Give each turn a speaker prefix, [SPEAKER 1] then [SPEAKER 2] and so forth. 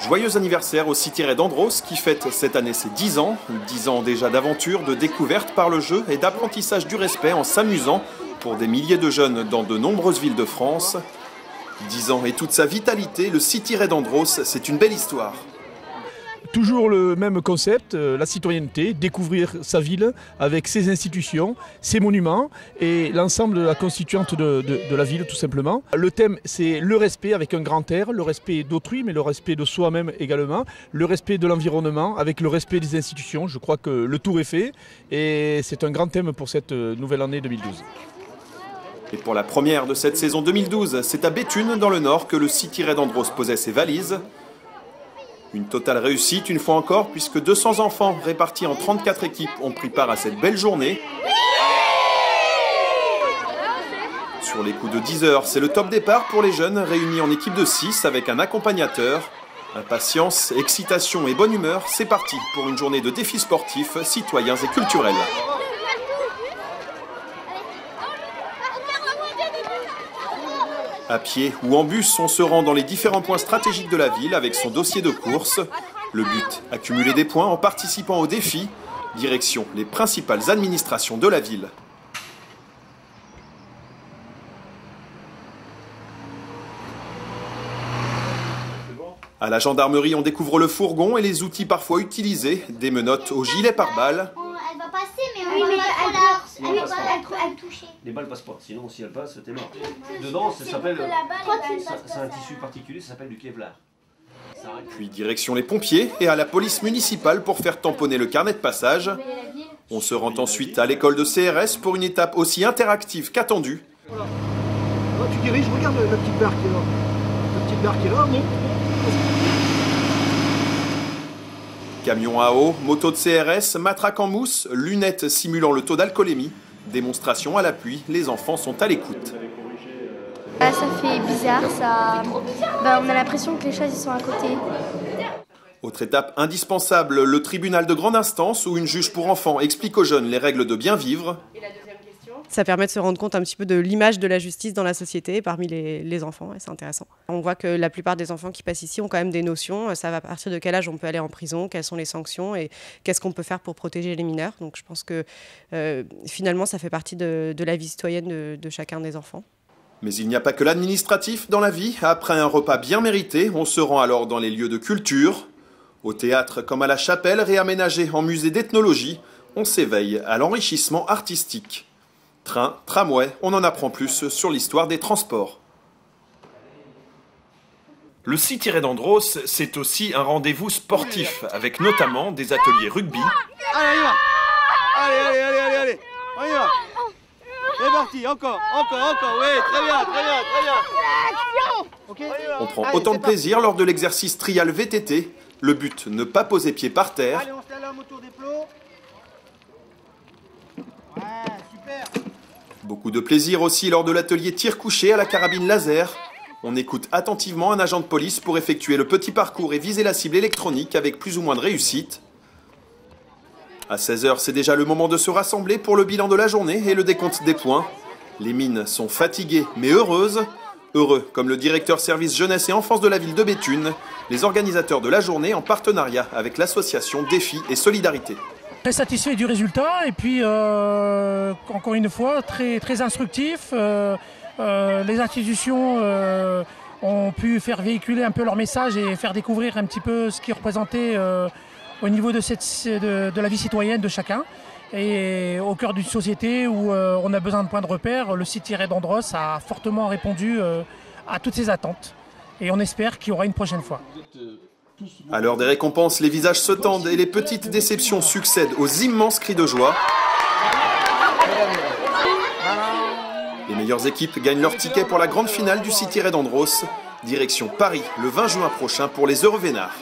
[SPEAKER 1] Joyeux anniversaire au City Red Andros qui fête cette année ses 10 ans. 10 ans déjà d'aventure, de découverte par le jeu et d'apprentissage du respect en s'amusant pour des milliers de jeunes dans de nombreuses villes de France. 10 ans et toute sa vitalité, le City Red Andros, c'est une belle histoire.
[SPEAKER 2] Toujours le même concept, la citoyenneté, découvrir sa ville avec ses institutions, ses monuments et l'ensemble de la constituante de la ville tout simplement. Le thème c'est le respect avec un grand R, le respect d'autrui mais le respect de soi-même également, le respect de l'environnement avec le respect des institutions. Je crois que le tour est fait et c'est un grand thème pour cette nouvelle année 2012.
[SPEAKER 1] Et pour la première de cette saison 2012, c'est à Béthune dans le Nord que le City Red Andros posait ses valises. Une totale réussite une fois encore puisque 200 enfants répartis en 34 équipes ont pris part à cette belle journée. Sur les coups de 10 heures, c'est le top départ pour les jeunes réunis en équipe de 6 avec un accompagnateur. Impatience, excitation et bonne humeur, c'est parti pour une journée de défis sportifs, citoyens et culturels. À pied ou en bus, on se rend dans les différents points stratégiques de la ville avec son dossier de course. Le but, accumuler des points en participant au défi. Direction les principales administrations de la ville. À la gendarmerie, on découvre le fourgon et les outils parfois utilisés, des menottes au gilet pare-balles.
[SPEAKER 3] Elle va passer, mais on va pas la toucher.
[SPEAKER 4] Les balles passent pas, sinon si elles passent, t'es mort. Dedans, ça s'appelle. C'est un tissu particulier, ça s'appelle du Kevlar.
[SPEAKER 1] Puis direction les pompiers et à la police municipale pour faire tamponner le carnet de passage. On se rend ensuite à l'école de CRS pour une étape aussi interactive qu'attendue.
[SPEAKER 5] Voilà. Là, tu diriges, regarde la petite barre qui est là. La petite barre qui est là, bon.
[SPEAKER 1] Camion à eau, moto de CRS, matraque en mousse, lunettes simulant le taux d'alcoolémie. Démonstration à l'appui, les enfants sont à l'écoute.
[SPEAKER 6] Ça fait bizarre, on a l'impression que les chaises ils sont à côté.
[SPEAKER 1] Autre étape indispensable, le tribunal de grande instance où une juge pour enfants explique aux jeunes les règles de bien vivre.
[SPEAKER 7] Ça permet de se rendre compte un petit peu de l'image de la justice dans la société parmi les enfants, et c'est intéressant. On voit que la plupart des enfants qui passent ici ont quand même des notions, ça va à partir de quel âge on peut aller en prison, quelles sont les sanctions et qu'est-ce qu'on peut faire pour protéger les mineurs. Donc je pense que finalement ça fait partie de la vie citoyenne de chacun des enfants.
[SPEAKER 1] Mais il n'y a pas que l'administratif dans la vie. Après un repas bien mérité, on se rend alors dans les lieux de culture. Au théâtre comme à la chapelle réaménagée en musée d'ethnologie, on s'éveille à l'enrichissement artistique. Train, tramway, on en apprend plus sur l'histoire des transports. Le City Red Andros, c'est aussi un rendez-vous sportif, avec notamment des ateliers rugby.
[SPEAKER 5] Allez, on y va. Allez, on y va. C'est parti, encore, oui, très bien. Okay.
[SPEAKER 1] On prend autant de plaisir lors de l'exercice trial VTT. Le but, ne pas poser pied par terre.
[SPEAKER 5] Allez, on se lame autour des plots. Ouais, super.
[SPEAKER 1] Beaucoup de plaisir aussi lors de l'atelier tir couché à la carabine laser. On écoute attentivement un agent de police pour effectuer le petit parcours et viser la cible électronique avec plus ou moins de réussite. À 16h, c'est déjà le moment de se rassembler pour le bilan de la journée et le décompte des points. Les mines sont fatiguées mais heureuses. Heureux, comme le directeur service jeunesse et enfance de la ville de Béthune, les organisateurs de la journée en partenariat avec l'association Défi et Solidarité.
[SPEAKER 8] Très satisfait du résultat et puis encore une fois très instructif. Les institutions ont pu faire véhiculer un peu leur message et faire découvrir un petit peu ce qui représentait au niveau de la vie citoyenne de chacun. Et au cœur d'une société où on a besoin de points de repère, le City Red Andros a fortement répondu à toutes ces attentes. Et on espère qu'il y aura une prochaine fois.
[SPEAKER 1] À l'heure des récompenses, les visages se tendent et les petites déceptions succèdent aux immenses cris de joie. Les meilleures équipes gagnent leur ticket pour la grande finale du City Red Andros. Direction Paris le 20 juin prochain pour les Heureux Vénards.